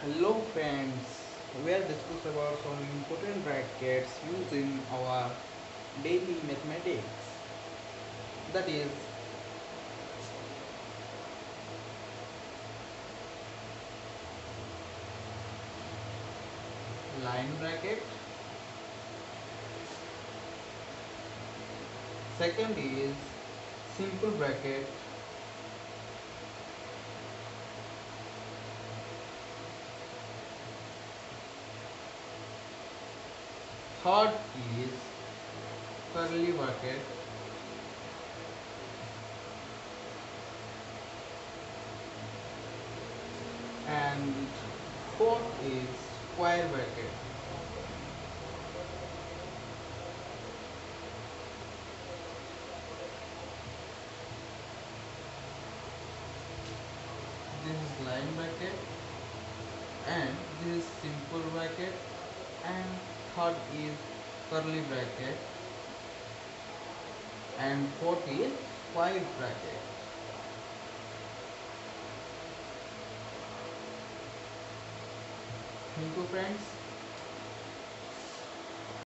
Hello friends, we are discussing about some important brackets used in our daily mathematics. That is line bracket. Second is simple bracket. Third is curly bracket. And fourth is square bracket. This is line bracket and this is simple bracket and third is curly bracket and fourth is square bracket. Thank you friends.